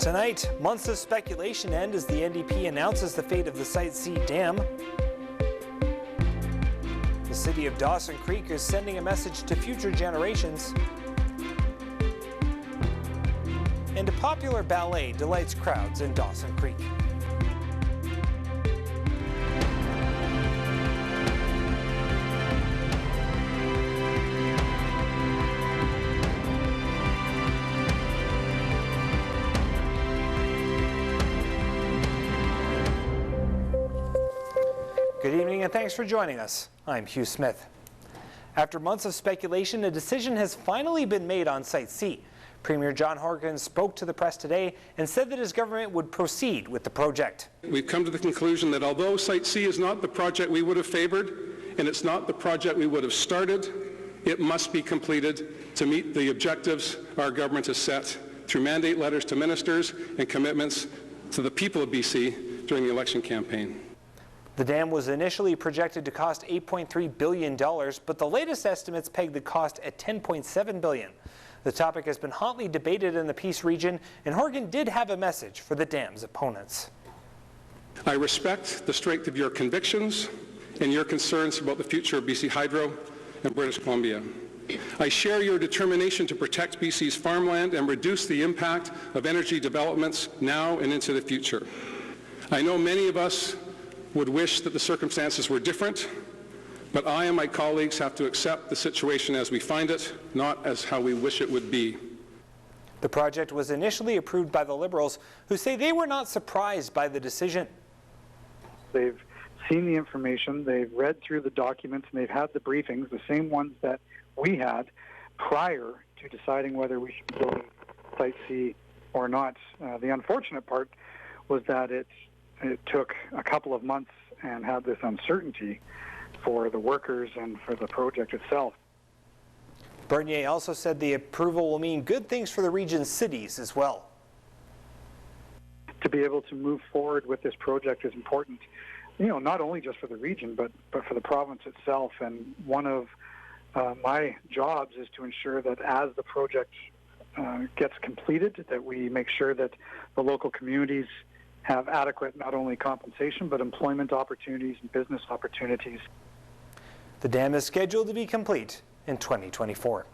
Tonight, months of speculation end as the NDP announces the fate of the Site C Dam. The city of Dawson Creek is sending a message to future generations. And a popular ballet delights crowds in Dawson Creek. Good evening and thanks for joining us. I'm Hugh Smith. After months of speculation, a decision has finally been made on Site C. Premier John Horgan spoke to the press today and said that his government would proceed with the project. We've come to the conclusion that although Site C is not the project we would have favored and it's not the project we would have started, it must be completed to meet the objectives our government has set through mandate letters to ministers and commitments to the people of BC during the election campaign. The dam was initially projected to cost $8.3 billion, but the latest estimates peg the cost at $10.7 billion. The topic has been hotly debated in the Peace region, and Horgan did have a message for the dam's opponents. I respect the strength of your convictions and your concerns about the future of BC Hydro and British Columbia. I share your determination to protect BC's farmland and reduce the impact of energy developments now and into the future. I know many of us would wish that the circumstances were different, but I and my colleagues have to accept the situation as we find it, not as how we wish it would be. The project was initially approved by the Liberals, who say they were not surprised by the decision. They've seen the information, they've read through the documents, and they've had the briefings, the same ones that we had prior to deciding whether we should build Site C or not. The unfortunate part was that it took a couple of months and had this uncertainty for the workers and for the project itself. Bernier also said the approval will mean good things for the region's cities as well. To be able to move forward with this project is important, not only just for the region, but for the province itself. And one of my jobs is to ensure that as the project gets completed, that we make sure that the local communities have adequate not only compensation but employment opportunities and business opportunities. The dam is scheduled to be complete in 2024.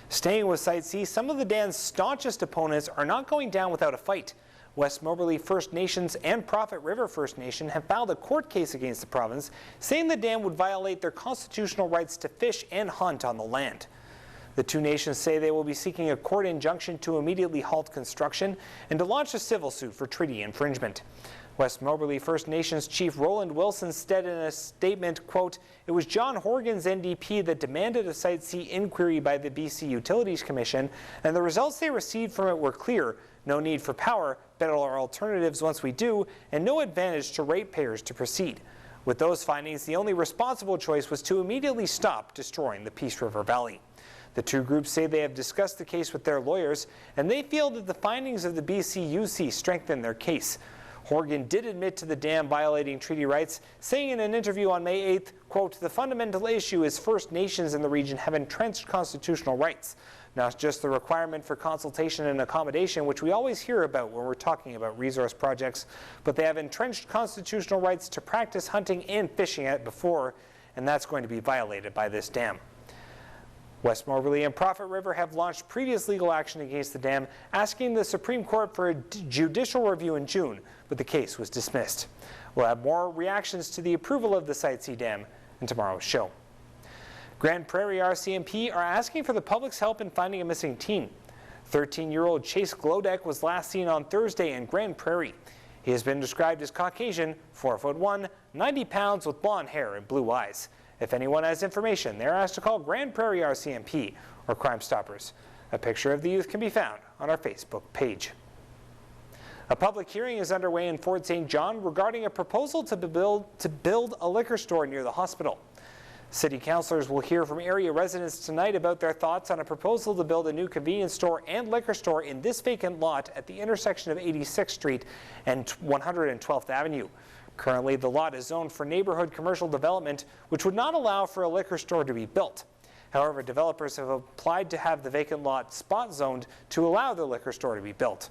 Staying with Site C, some of the dam's staunchest opponents are not going down without a fight. West Moberly First Nations and Prophet River First Nation have filed a court case against the province, saying the dam would violate their constitutional rights to fish and hunt on the land. The two nations say they will be seeking a court injunction to immediately halt construction and to launch a civil suit for treaty infringement. West Moberly First Nations Chief Roland Wilson said in a statement, quote, "It was John Horgan's NDP that demanded a Site C inquiry by the BC Utilities Commission, and the results they received from it were clear. No need for power, better alternatives once we do, and no advantage to ratepayers to proceed. With those findings, the only responsible choice was to immediately stop destroying the Peace River Valley." The two groups say they have discussed the case with their lawyers, and they feel that the findings of the BCUC strengthen their case. Horgan did admit to the dam violating treaty rights, saying in an interview on May 8th, quote, "The fundamental issue is First Nations in the region have entrenched constitutional rights, not just the requirement for consultation and accommodation, which we always hear about when we're talking about resource projects, but they have entrenched constitutional rights to practice hunting and fishing at before, and that's going to be violated by this dam." West Moberly and Prophet River have launched previous legal action against the dam, asking the Supreme Court for a judicial review in June, but the case was dismissed. We'll have more reactions to the approval of the Site C dam in tomorrow's show. Grande Prairie RCMP are asking for the public's help in finding a missing teen. 13-year-old Chase Glodek was last seen on Thursday in Grande Prairie. He has been described as Caucasian, 4'1", 90 pounds with blonde hair and blue eyes. If anyone has information, they're asked to call Grande Prairie RCMP or Crime Stoppers. A picture of the youth can be found on our Facebook page. A public hearing is underway in Fort St. John regarding a proposal to build a liquor store near the hospital. City councillors will hear from area residents tonight about their thoughts on a proposal to build a new convenience store and liquor store in this vacant lot at the intersection of 86th Street and 112th Avenue. Currently, the lot is zoned for neighborhood commercial development, which would not allow for a liquor store to be built. However, developers have applied to have the vacant lot spot zoned to allow the liquor store to be built.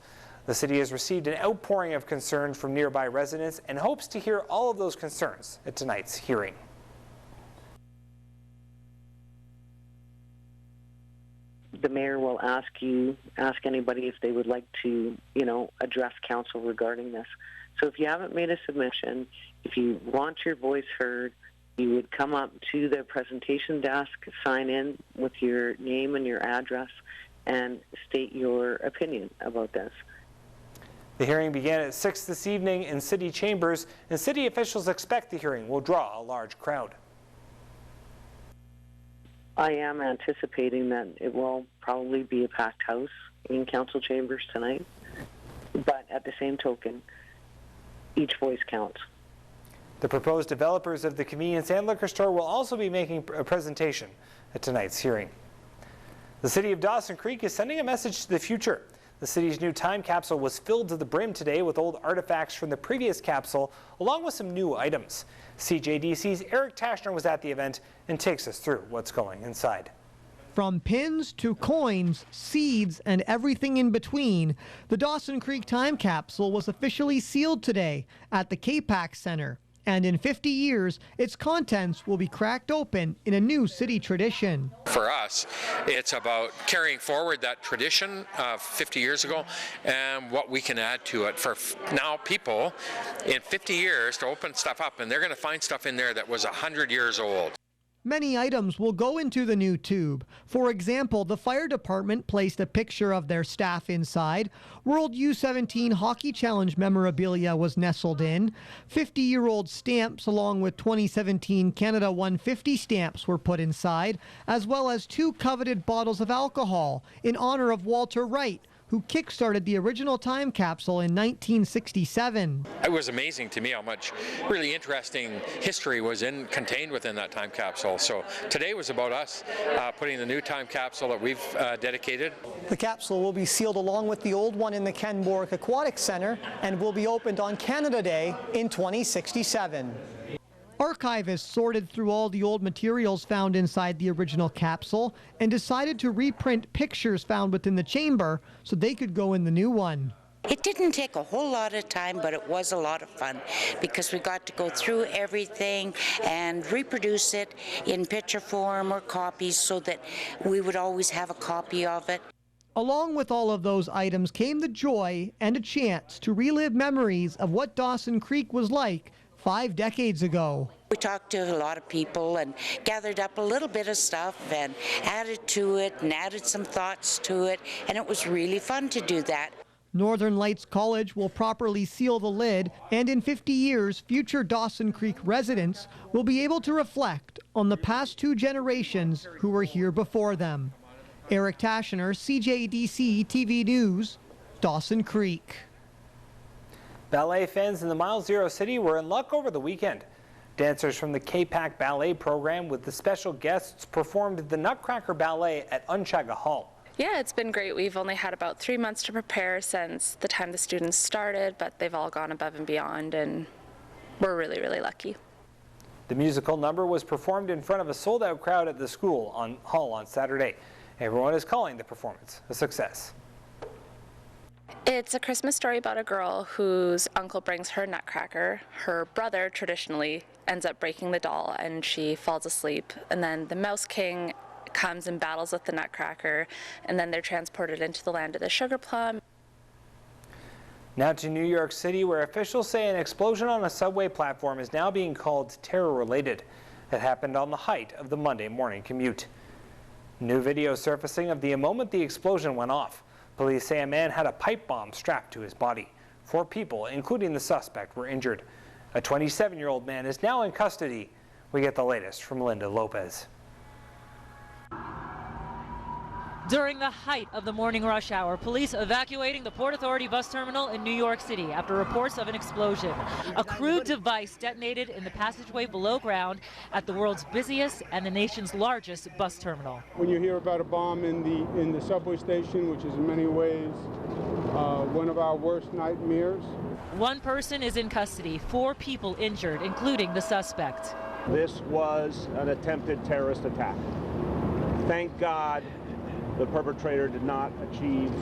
The city has received an outpouring of concerns from nearby residents and hopes to hear all of those concerns at tonight's hearing. The mayor will ask anybody if they would like to, address council regarding this. So if you haven't made a submission, if you want your voice heard, you would come up to the presentation desk, sign in with your name and your address, and state your opinion about this. The hearing began at 6 this evening in city chambers, and city officials expect the hearing will draw a large crowd. I am anticipating that it will probably be a packed house in council chambers tonight, but at the same token, each voice counts. The proposed developers of the convenience and liquor store will also be making a presentation at tonight's hearing. The city of Dawson Creek is sending a message to the future. The city's new time capsule was filled to the brim today with old artifacts from the previous capsule, along with some new items. CJDC's Eric Tashner was at the event and takes us through what's going inside. From pins to coins, seeds, and everything in between, the Dawson Creek time capsule was officially sealed today at the KPAC Center. And in 50 years, its contents will be cracked open in a new city tradition. For us, it's about carrying forward that tradition of 50 years ago and what we can add to it for now people in 50 years to open stuff up, and they're going to find stuff in there that was 100 years old. Many items will go into the new tube. For example, the fire department placed a picture of their staff inside. World U17 Hockey Challenge memorabilia was nestled in. 50-year-old stamps along with 2017 Canada 150 stamps were put inside, as well as 2 coveted bottles of alcohol in honor of Walter Wright, who kick-started the original time capsule in 1967. It was amazing to me how much really interesting history was contained within that time capsule. So today was about us putting the new time capsule that we've dedicated. The capsule will be sealed along with the old one in the Ken Bourque Aquatic Center and will be opened on Canada Day in 2067. Archivists sorted through all the old materials found inside the original capsule and decided to reprint pictures found within the chamber so they could go in the new one. It didn't take a whole lot of time, but it was a lot of fun because we got to go through everything and reproduce it in picture form or copies so that we would always have a copy of it. Along with all of those items came the joy and a chance to relive memories of what Dawson Creek was like 5 decades ago. We talked to a lot of people and gathered up a little bit of stuff and added to it and added some thoughts to it, and it was really fun to do that. Northern Lights College will properly seal the lid, and in 50 years, future Dawson Creek residents will be able to reflect on the past 2 generations who were here before them. Eric Tashner, CJDC TV News, Dawson Creek. Ballet fans in the Mile Zero City were in luck over the weekend. Dancers from the KPAC Ballet program with the special guests performed the Nutcracker Ballet at Unchaga Hall. Yeah, it's been great. We've only had about 3 months to prepare since the time the students started, but they've all gone above and beyond, and we're really, really lucky. The musical number was performed in front of a sold-out crowd at the hall on Saturday. Everyone is calling the performance a success. It's a Christmas story about a girl whose uncle brings her nutcracker. Her brother traditionally ends up breaking the doll and she falls asleep. And then the Mouse King comes and battles with the nutcracker, and then they're transported into the land of the sugar plum. Now to New York City, where officials say an explosion on a subway platform is now being called terror-related. It happened on the height of the Monday morning commute. New video surfacing of the moment the explosion went off. Police say a man had a pipe bomb strapped to his body. 4 people, including the suspect, were injured. A 27-year-old man is now in custody. We get the latest from Linda Lopez. During the height of the morning rush hour, police evacuating the Port Authority bus terminal in New York City after reports of an explosion. A crude device detonated in the passageway below ground at the world's busiest and the nation's largest bus terminal. When you hear about a bomb in the subway station, which is in many ways one of our worst nightmares. 1 person is in custody, 4 people injured, including the suspect. This was an attempted terrorist attack. Thank God the perpetrator did not achieve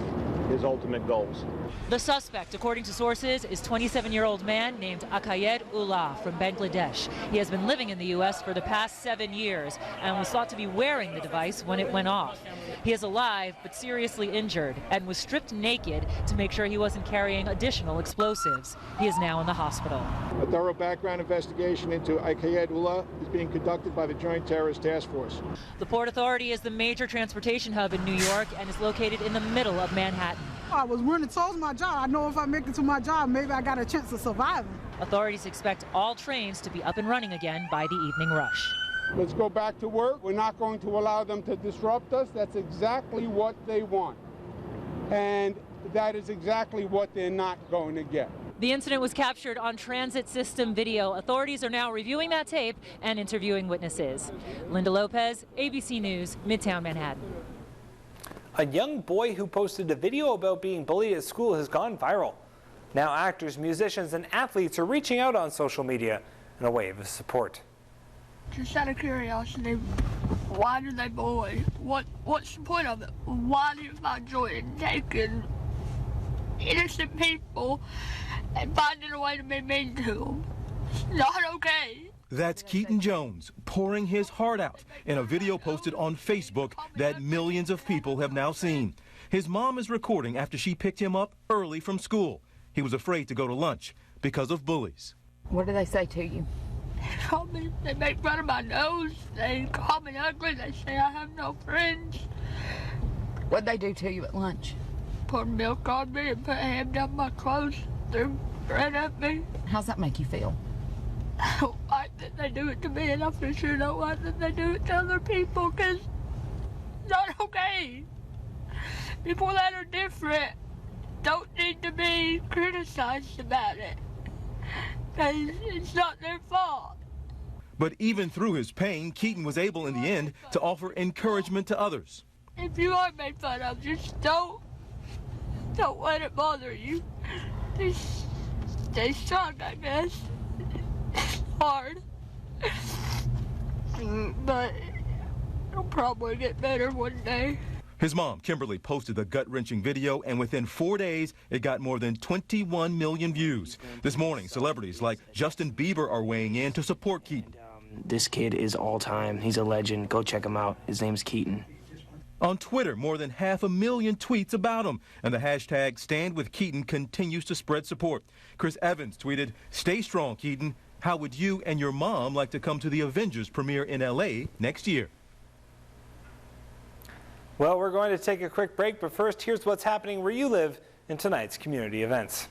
his ultimate goals. The suspect, according to sources, is 27-year-old man named Akayed Ullah from Bangladesh. He has been living in the U.S. for the past 7 years and was thought to be wearing the device when it went off. He is alive but seriously injured and was stripped naked to make sure he wasn't carrying additional explosives. He is now in the hospital. A thorough background investigation into Akayed Ullah is being conducted by the Joint Terrorist Task Force. The Port Authority is the major transportation hub in New York and is located in the middle of Manhattan. I was running towards my job. I know if I make it to my job, maybe I got a chance of surviving. Authorities expect all trains to be up and running again by the evening rush. Let's go back to work. We're not going to allow them to disrupt us. That's exactly what they want. And that is exactly what they're not going to get. The incident was captured on transit system video. Authorities are now reviewing that tape and interviewing witnesses. Linda Lopez, ABC News, Midtown Manhattan. A young boy who posted a video about being bullied at school has gone viral. Now actors, musicians, and athletes are reaching out on social media in a wave of support. Just out of curiosity, why do they bully? What's the point of it? Why do you find joy in taking innocent people and finding a way to be mean to them? It's not okay. That's Keaton Jones pouring his heart out in a video posted on Facebook that millions of people have now seen. His mom is recording after she picked him up early from school. He was afraid to go to lunch because of bullies. What do they say to you? They make fun of my nose. They call me ugly. They say I have no friends. What'd they do to you at lunch? Pour milk on me and put ham down my clothes. Threw bread at me. How's that make you feel? I don't like that they do it to me, and I for sure don't like that they do it to other people, because it's not okay. People that are different don't need to be criticized about it, because it's not their fault. But even through his pain, Keaton was able in the end to offer encouragement to others. If you are made fun of, just don't let it bother you. Just stay strong, I guess. It's hard, but it'll probably get better one day. His mom, Kimberly, posted the gut-wrenching video, and within 4 days, it got more than 21 million views. This morning, celebrities like Justin Bieber are weighing in to support Keaton. This kid is all-time. He's a legend. Go check him out. His name's Keaton. On Twitter, more than 500,000 tweets about him, and the hashtag #StandWithKeaton continues to spread support. Chris Evans tweeted, "Stay strong, Keaton. How would you and your mom like to come to the Avengers premiere in LA next year?" Well, we're going to take a quick break, but first, here's what's happening where you live in tonight's community events.